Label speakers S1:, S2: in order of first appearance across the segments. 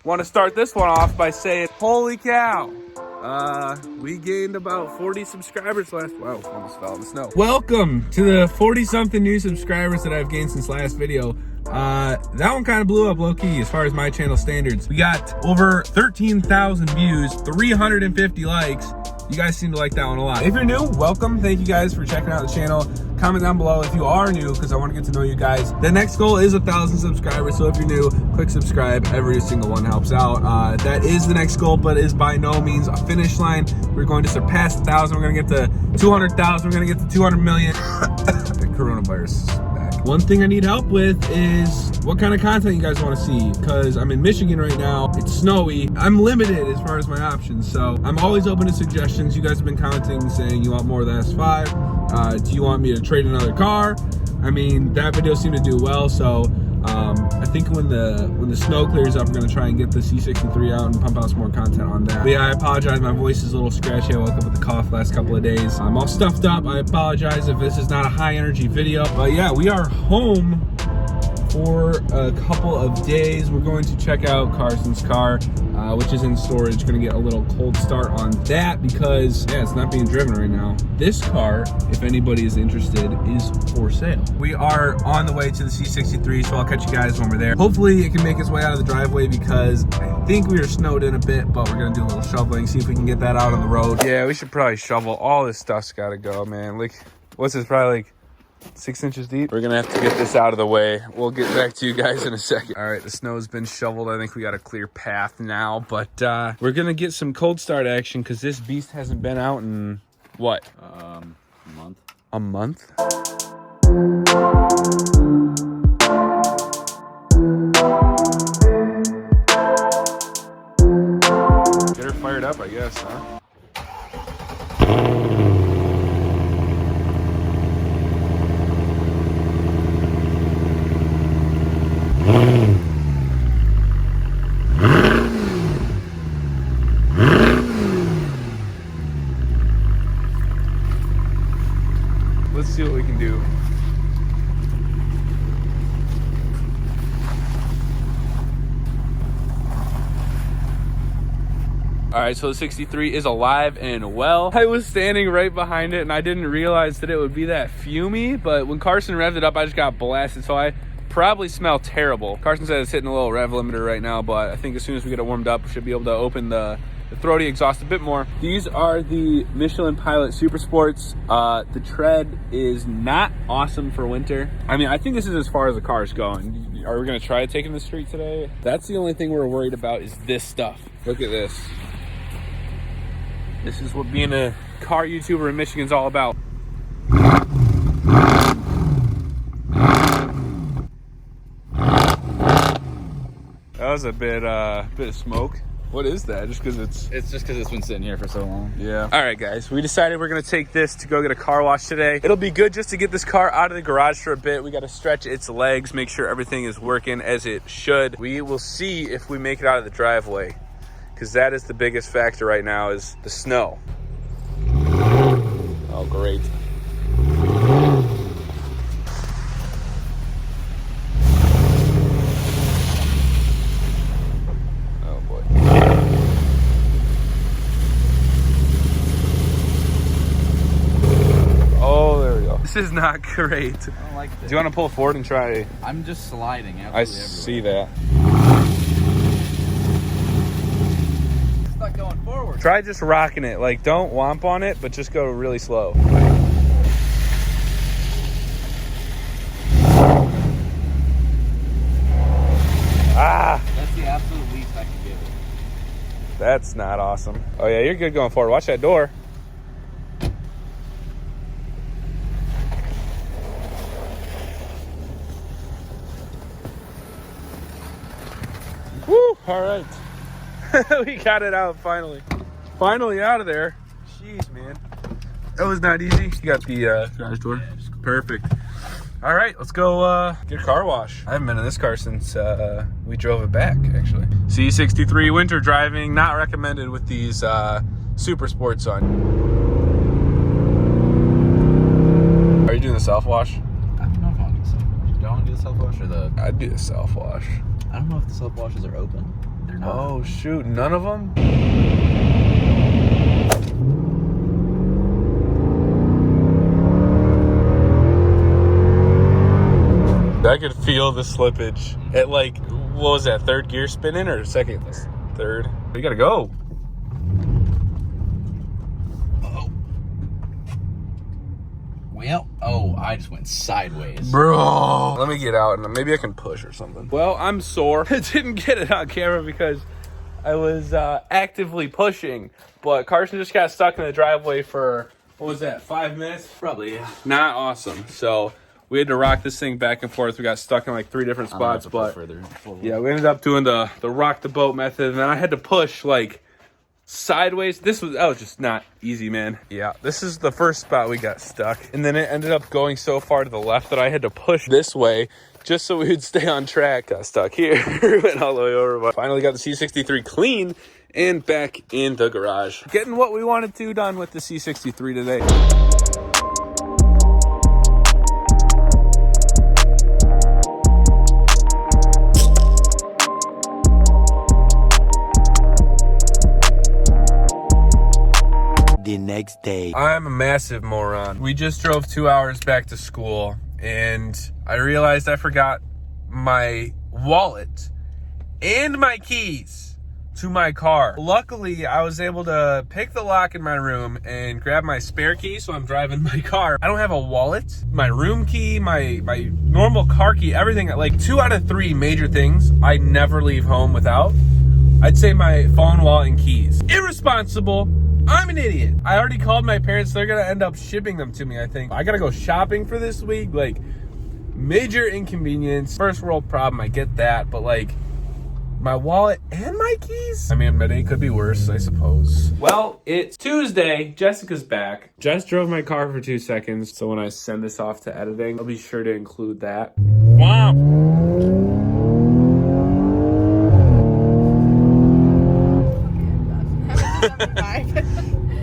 S1: Want to start this one off by saying, holy cow. We gained about 40 subscribers last, wow, almost fell in the snow. Welcome to the 40 something new subscribers that I've gained since last video. That one kind of blew up low-key as far as my channel standards. We got over 13,000 views, 350 likes. You guys seem to like that one a lot. If you're new, welcome. Thank you guys for checking out the channel. Comment down below if you are new, because I want to get to know you guys. The next goal is 1,000 subscribers, so if you're new, click subscribe. Every single one helps out. That is the next goal, but is by no means a finish line. We're going to surpass 1,000. We're going to get to 200,000. We're going to get to 200 million. The coronavirus is back. One thing I need help with is what kind of content you guys want to see, because I'm in Michigan right now. It's snowy. I'm limited as far as my options, so I'm always open to suggestions. You guys have been commenting saying you want more of the S5. Do you want me to trade another car? I mean, that video seemed to do well, so I think when the snow clears up, we're gonna try and get the C63 out and pump out some more content on that. But yeah, I apologize, my voice is a little scratchy. I woke up with a cough last couple of days. I'm all stuffed up. I apologize if this is not a high energy video, but yeah, we are home for a couple of days. We're going to check out Carson's car, which is in storage. Gonna get a little cold start on that because, yeah, it's not being driven right now. This car, if anybody is interested, is for sale. We are on the way to the C63, so I'll catch you guys when we're there. Hopefully it can make its way out of the driveway because I think we are snowed in a bit, but we're gonna do a little shoveling, see if we can get that out on the road. Yeah, we should probably shovel. All this stuff's gotta go, man. Like, what's this, probably like 6 inches deep? We're gonna have to get this out of the way. We'll get back to you guys in a second. All right, the snow's been shoveled. I think we got a clear path now, but we're gonna get some cold start action because this beast hasn't been out in what?
S2: A month.
S1: A month? Get her fired up, I guess, huh? Let's see what we can do. All right, so the 63 is alive and well. I was standing right behind it and I didn't realize that it would be that fumey, but when Carson revved it up, I just got blasted, so I probably smell terrible. Carson said it's hitting a little rev limiter right now, but I think as soon as we get it warmed up, we should be able to open the throaty exhaust a bit more. These are the Michelin Pilot Super Sports. The tread is not awesome for winter. I mean, I think this is as far as the car is going. Are we gonna try taking the street today? That's the only thing we're worried about is this stuff. Look at this. This is what being a car YouTuber in Michigan is all about. That was a bit of smoke. What is that? Just because
S2: it's just because it's been sitting here for so long.
S1: Yeah. All right, guys. We decided we're gonna take this to go get a car wash today. It'll be good just to get this car out of the garage for a bit. We got to stretch its legs, make sure everything is working as it should. We will see if we make it out of the driveway, because that is the biggest factor right now is the snow. Oh, great. This is not great.
S2: I don't like this.
S1: Do you want to pull forward and try?
S2: I'm just sliding.
S1: I see that.
S2: It's not going forward.
S1: Try just rocking it. Like, don't womp on it, but just go really slow. Ah!
S2: That's the absolute least I can give it.
S1: That's not awesome. Oh yeah, you're good going forward. Watch that door. Woo! All right. We got it out finally. Finally out of there. Jeez, man. That was not easy. You got the garage door. Perfect. All right, let's go get a car wash. I haven't been in this car since we drove it back, actually. C63 winter driving, not recommended with these super sports on. Are you doing the self-wash?
S2: I don't know if I want to do the self-wash. Do I want to do the self-wash or the...
S1: I'd do the self-wash.
S2: I don't know if the self-washes are open. They're not.
S1: Oh shoot, none of them? I could feel the slippage at like, what was that, third gear spinning or second? Third. We gotta go.
S2: Well, I just went sideways.
S1: Bro. Let me get out and maybe I can push or something. Well, I'm sore. I didn't get it on camera because I was actively pushing, but Carson just got stuck in the driveway for, what was that, 5 minutes?
S2: Probably, yeah.
S1: Not awesome. So we had to rock this thing back and forth. We got stuck in like 3 different spots, but yeah, we ended up doing the rock the boat method, and then I had to push like sideways. That was just not easy, man. Yeah, this is the first spot we got stuck, and then it ended up going so far to the left that I had to push this way just so we would stay on track. Got stuck here. Went all the way over, but finally got the C63 clean and back in the garage. Getting what we wanted to done with the C63 today.
S3: The next day.
S1: I'm a massive moron. We just drove 2 hours back to school and I realized I forgot my wallet and my keys to my car. Luckily, I was able to pick the lock in my room and grab my spare key, so I'm driving my car. I don't have a wallet, my room key, my normal car key, everything. Like 2 out of 3 major things I never leave home without. I'd say my phone, wallet, and keys. Irresponsible. I'm an idiot. I already called my parents. They're gonna end up shipping them to me, I think. I gotta go shopping for this week. Like, major inconvenience. First world problem, I get that. But like, my wallet and my keys? I mean, my day could be worse, I suppose. Well, it's Tuesday. Jessica's back. Jess drove my car for 2 seconds. So when I send this off to editing, I'll be sure to include that. Wow.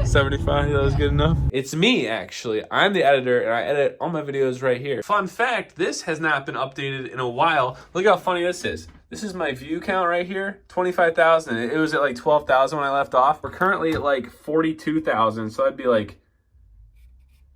S1: 75, that was good enough. It's me, actually. I'm the editor, and I edit all my videos right here. Fun fact, this has not been updated in a while. Look how funny this is. This is my view count right here, 25,000. It was at like 12,000 when I left off. We're currently at like 42,000, so I'd be like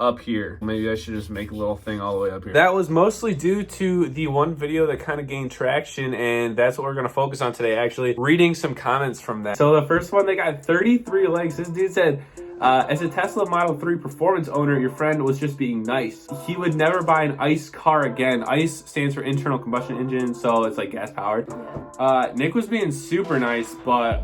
S1: up here. Maybe I should just make a little thing all the way up here. That was mostly due to the one video that kind of gained traction, and that's what we're gonna focus on today, actually. Reading some comments from that. So the first one, they got 33 likes. This dude said, as a Tesla Model 3 performance owner, your friend was just being nice. He would never buy an ICE car again. ICE stands for internal combustion engine, so it's like gas powered. Nick was being super nice, but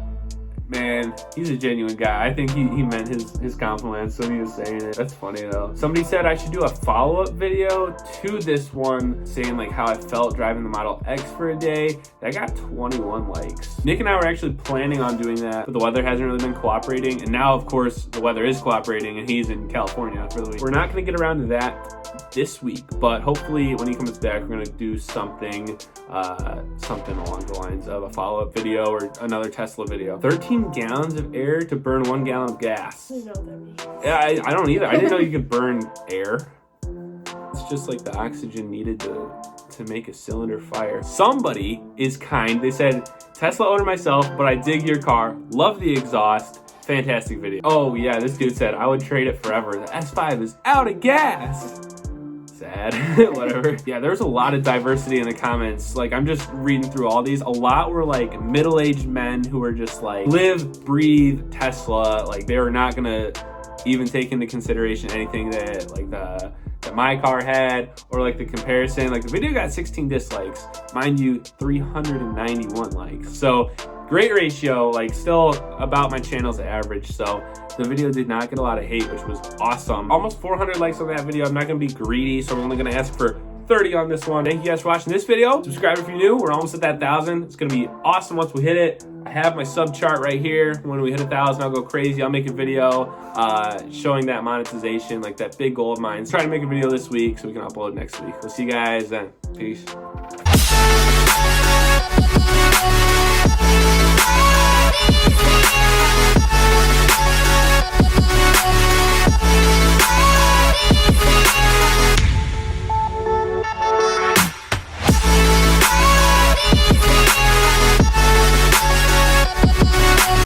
S1: man, he's a genuine guy. I think he meant his compliments when he was saying it. That's funny though. Somebody said I should do a follow-up video to this one saying like how I felt driving the Model X for a day. I got 21 likes. Nick and I were actually planning on doing that, but the weather hasn't really been cooperating. And now, of course, the weather is cooperating and he's in California for the week. We're not gonna get around to that this week, but hopefully when he comes back, we're gonna do something along the lines of a follow-up video or another Tesla video. 13 gallons of air to burn 1 gallon of gas. I don't know what that means. Yeah, I don't either. I didn't know you could burn air. It's just like the oxygen needed to make a cylinder fire. Somebody is kind. They said, Tesla owner myself, but I dig your car. Love the exhaust. Fantastic video. Oh yeah, this dude said, I would trade it forever. The S5 is out of gas. Sad. Whatever. Yeah, there's a lot of diversity in the comments. Like, I'm just reading through all these. A lot were like middle-aged men who were just like, live, breathe Tesla. Like, they were not gonna even take into consideration anything that like that my car had, or like the comparison. Like, the video got 16 dislikes, mind you, 391 likes. So great ratio, like still about my channel's average. So the video did not get a lot of hate, which was awesome. Almost 400 likes on that video. I'm not gonna be greedy, so I'm only gonna ask for 30 on this one. Thank you guys for watching this video. Subscribe if you're new. We're almost at that 1,000. It's gonna be awesome once we hit it. I have my sub chart right here. When we hit 1,000, I'll go crazy. I'll make a video showing that monetization, like that big goal of mine. Try to make a video this week so we can upload next week. We'll see you guys then. Peace.